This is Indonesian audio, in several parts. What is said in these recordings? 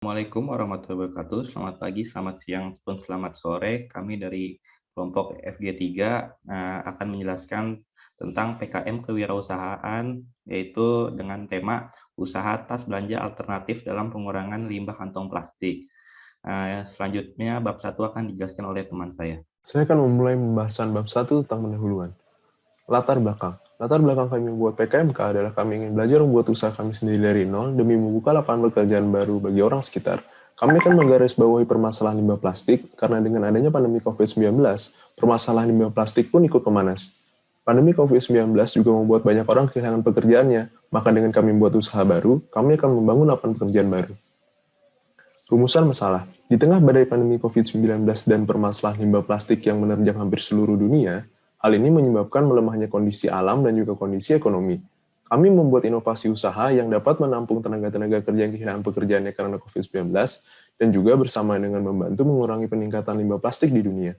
Assalamualaikum warahmatullahi wabarakatuh. Selamat pagi, selamat siang, ataupun selamat sore. Kami dari kelompok FG3 akan menjelaskan tentang PKM kewirausahaan, yaitu dengan tema usaha tas belanja alternatif dalam pengurangan limbah kantong plastik. Selanjutnya bab 1 akan dijelaskan oleh teman saya. Saya akan memulai pembahasan bab 1 tentang pendahuluan. Latar belakang. Latar belakang kami membuat PKMK adalah kami ingin belajar membuat usaha kami sendiri dari nol demi membuka lapangan pekerjaan baru bagi orang sekitar. Kami akan menggarisbawahi permasalahan limbah plastik karena dengan adanya pandemi COVID-19, permasalahan limbah plastik pun ikut memanas. Pandemi COVID-19 juga membuat banyak orang kehilangan pekerjaannya, maka dengan kami membuat usaha baru, kami akan membangun lapangan pekerjaan baru. Rumusan masalah. Di tengah badai pandemi COVID-19 dan permasalahan limbah plastik yang menerjang hampir seluruh dunia, hal ini menyebabkan melemahnya kondisi alam dan juga kondisi ekonomi. Kami membuat inovasi usaha yang dapat menampung tenaga-tenaga kerja yang kehilangan pekerjaannya karena COVID-19 dan juga bersama dengan membantu mengurangi peningkatan limbah plastik di dunia.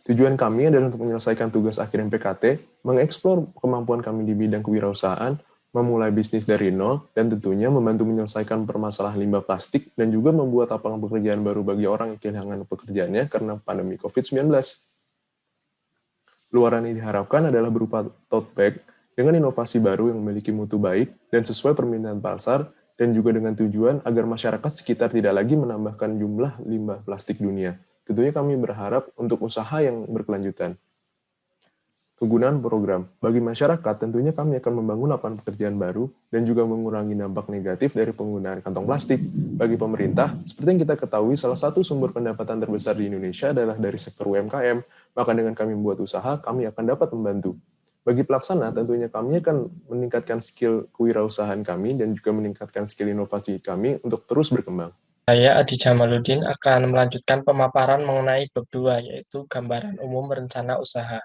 Tujuan kami adalah untuk menyelesaikan tugas akhir MPKT, mengeksplor kemampuan kami di bidang kewirausahaan, memulai bisnis dari nol, dan tentunya membantu menyelesaikan permasalahan limbah plastik dan juga membuat lapangan pekerjaan baru bagi orang yang kehilangan pekerjaannya karena pandemi COVID-19. Luaran yang diharapkan adalah berupa tote bag dengan inovasi baru yang memiliki mutu baik dan sesuai permintaan pasar, dan juga dengan tujuan agar masyarakat sekitar tidak lagi menambahkan jumlah limbah plastik dunia. Tentunya kami berharap untuk usaha yang berkelanjutan. Kegunaan program. Bagi masyarakat, tentunya kami akan membangun lapangan pekerjaan baru dan juga mengurangi dampak negatif dari penggunaan kantong plastik. Bagi pemerintah, seperti yang kita ketahui, salah satu sumber pendapatan terbesar di Indonesia adalah dari sektor UMKM. Maka dengan kami membuat usaha, kami akan dapat membantu. Bagi pelaksana, tentunya kami akan meningkatkan skill kewirausahaan kami dan juga meningkatkan skill inovasi kami untuk terus berkembang. Saya, Adi Jamaluddin, akan melanjutkan pemaparan mengenai bab 2, yaitu gambaran umum rencana usaha.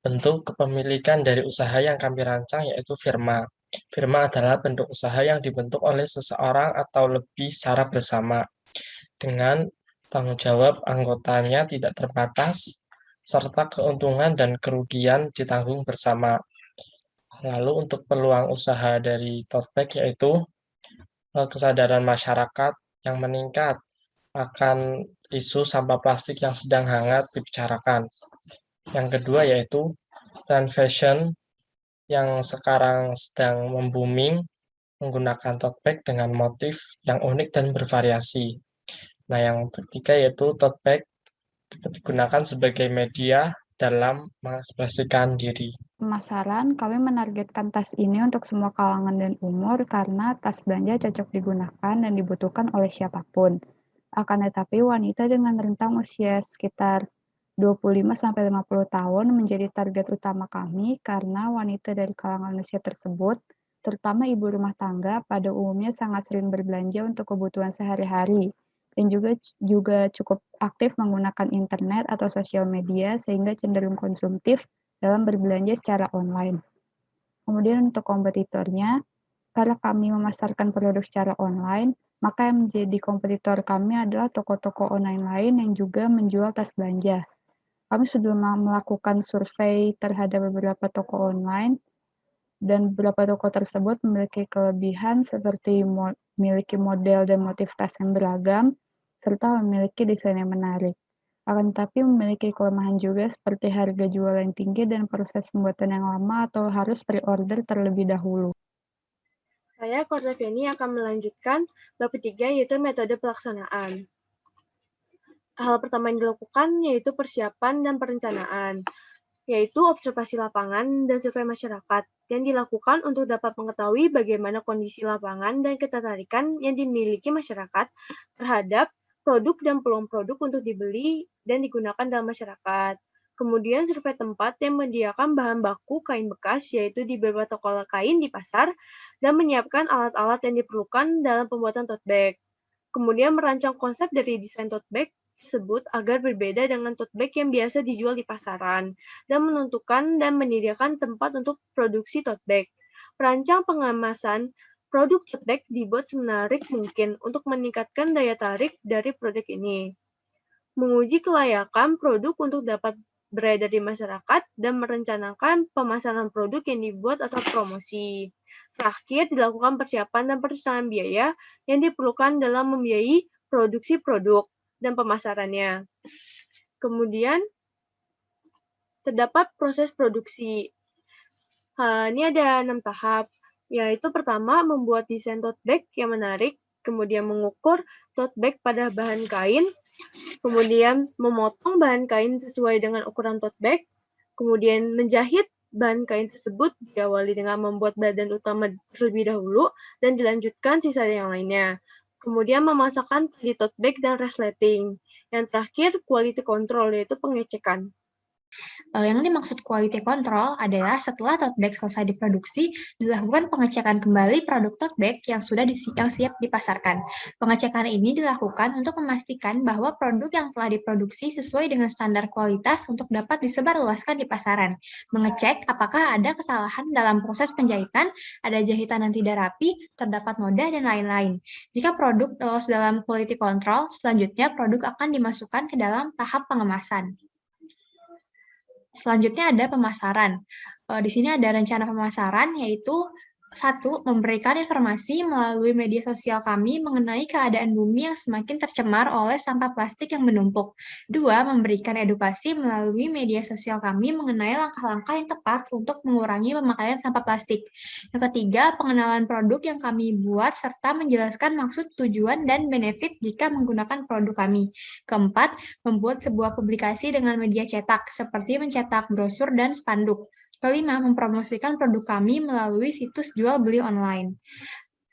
Bentuk kepemilikan dari usaha yang kami rancang yaitu firma. Firma adalah bentuk usaha yang dibentuk oleh seseorang atau lebih secara bersama, dengan tanggung jawab anggotanya tidak terbatas, serta keuntungan dan kerugian ditanggung bersama. Lalu untuk peluang usaha dari tote bag yaitu kesadaran masyarakat yang meningkat akan isu sampah plastik yang sedang hangat dibicarakan. Yang kedua yaitu tren fashion yang sekarang sedang membooming menggunakan tote bag dengan motif yang unik dan bervariasi. Nah, yang ketiga yaitu tote bag digunakan sebagai media dalam mengekspresikan diri. Pemasaran, kami menargetkan tas ini untuk semua kalangan dan umur karena tas belanja cocok digunakan dan dibutuhkan oleh siapapun. Akan tetapi wanita dengan rentang usia sekitar 25-50 tahun menjadi target utama kami karena wanita dari kalangan usia tersebut, terutama ibu rumah tangga, pada umumnya sangat sering berbelanja untuk kebutuhan sehari-hari dan juga cukup aktif menggunakan internet atau sosial media sehingga cenderung konsumtif dalam berbelanja secara online. Kemudian untuk kompetitornya, karena kami memasarkan produk secara online, maka yang menjadi kompetitor kami adalah toko-toko online lain yang juga menjual tas belanja. Kami sudah melakukan survei terhadap beberapa toko online, dan beberapa toko tersebut memiliki kelebihan seperti memiliki model dan motif tas yang beragam, serta memiliki desain yang menarik. Akan tetapi memiliki kelemahan juga seperti harga jual yang tinggi dan proses pembuatan yang lama atau harus pre-order terlebih dahulu. Saya, Cordaviani, akan melanjutkan bab ketiga yaitu metode pelaksanaan. Hal pertama yang dilakukan yaitu persiapan dan perencanaan, yaitu observasi lapangan dan survei masyarakat yang dilakukan untuk dapat mengetahui bagaimana kondisi lapangan dan ketertarikan yang dimiliki masyarakat terhadap produk dan peluang produk untuk dibeli dan digunakan dalam masyarakat. Kemudian survei tempat yang menyediakan bahan baku kain bekas, yaitu di beberapa toko kain di pasar, dan menyiapkan alat-alat yang diperlukan dalam pembuatan tote bag. Kemudian merancang konsep dari desain tote bag tersebut agar berbeda dengan tote bag yang biasa dijual di pasaran, dan menentukan dan menyediakan tempat untuk produksi tote bag. Perancang pengemasan produk tote bag dibuat semenarik mungkin untuk meningkatkan daya tarik dari produk ini. Menguji kelayakan produk untuk dapat beredar di masyarakat, dan merencanakan pemasaran produk yang dibuat atau promosi. Terakhir, dilakukan persiapan dan perencanaan biaya yang diperlukan dalam membiayai produksi produk dan pemasarannya. Kemudian, terdapat proses produksi. Ini ada 6 tahap, yaitu pertama, membuat desain tote bag yang menarik, kemudian mengukur tote bag pada bahan kain, kemudian memotong bahan kain sesuai dengan ukuran tote bag, kemudian menjahit bahan kain tersebut, diawali dengan membuat badan utama terlebih dahulu, dan dilanjutkan sisa yang lainnya. Kemudian memasakkan di tote bag dan resleting. Yang terakhir, quality control, yaitu pengecekan. Yang dimaksud quality control adalah setelah tote bag selesai diproduksi, dilakukan pengecekan kembali produk tote bag yang sudah siap dipasarkan. Pengecekan ini dilakukan untuk memastikan bahwa produk yang telah diproduksi sesuai dengan standar kualitas untuk dapat disebarluaskan di pasaran. Mengecek apakah ada kesalahan dalam proses penjahitan, ada jahitan yang tidak rapi, terdapat noda, dan lain-lain. Jika produk lolos dalam quality control, selanjutnya produk akan dimasukkan ke dalam tahap pengemasan. Selanjutnya ada pemasaran. Di sini ada rencana pemasaran, yaitu 1. Memberikan informasi melalui media sosial kami mengenai keadaan bumi yang semakin tercemar oleh sampah plastik yang menumpuk. 2. Memberikan edukasi melalui media sosial kami mengenai langkah-langkah yang tepat untuk mengurangi pemakaian sampah plastik. Yang ketiga, pengenalan produk yang kami buat serta menjelaskan maksud, tujuan, dan benefit jika menggunakan produk kami. Keempat, membuat sebuah publikasi dengan media cetak, seperti mencetak brosur dan spanduk. Kelima, mempromosikan produk kami melalui situs jual beli online.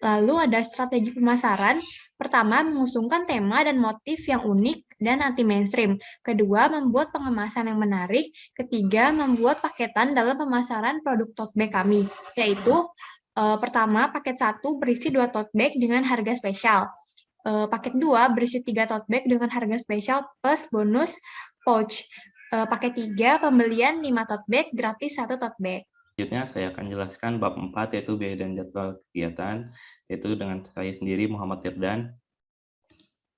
Lalu ada strategi pemasaran. Pertama, mengusungkan tema dan motif yang unik dan anti-mainstream. Kedua, membuat pengemasan yang menarik. Ketiga, membuat paketan dalam pemasaran produk tote bag kami, yaitu pertama, paket 1 berisi 2 tote bag dengan harga spesial. Paket 2 berisi 3 tote bag dengan harga spesial plus bonus pouch. Paket 3, pembelian 5 tote bag, gratis 1 tote bag. Selanjutnya saya akan jelaskan bab 4, yaitu biaya dan jadwal kegiatan, yaitu dengan saya sendiri, Muhammad Tirdan.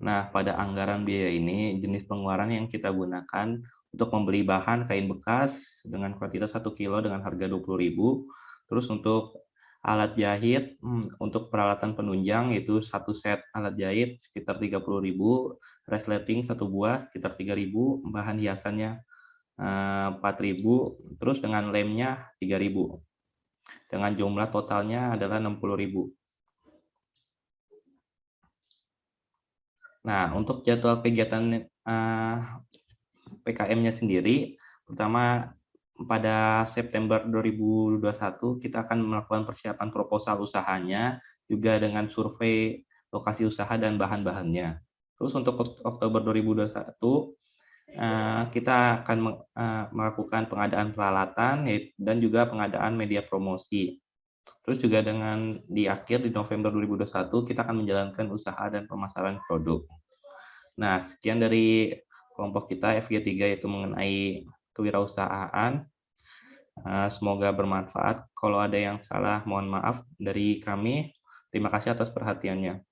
Nah, pada anggaran biaya ini, jenis pengeluaran yang kita gunakan untuk membeli bahan kain bekas dengan kuantitas 1 kilo dengan harga 20.000. Terus untuk alat jahit, untuk peralatan penunjang, yaitu 1 set alat jahit sekitar 30.000, resleting 1 buah sekitar 3.000, bahan hiasannya 4.000, terus dengan lemnya 3.000. Dengan jumlah totalnya adalah 60.000. Nah, untuk jadwal kegiatan PKM-nya sendiri, pertama pada September 2021 kita akan melakukan persiapan proposal usahanya, juga dengan survei lokasi usaha dan bahan-bahannya. Terus untuk Oktober 2021 kita akan melakukan pengadaan peralatan dan juga pengadaan media promosi. Terus juga di akhir di November 2021 kita akan menjalankan usaha dan pemasaran produk. Nah, sekian dari kelompok kita FG3, yaitu mengenai kewirausahaan. Semoga bermanfaat. Kalau ada yang salah, mohon maaf dari kami. Terima kasih atas perhatiannya.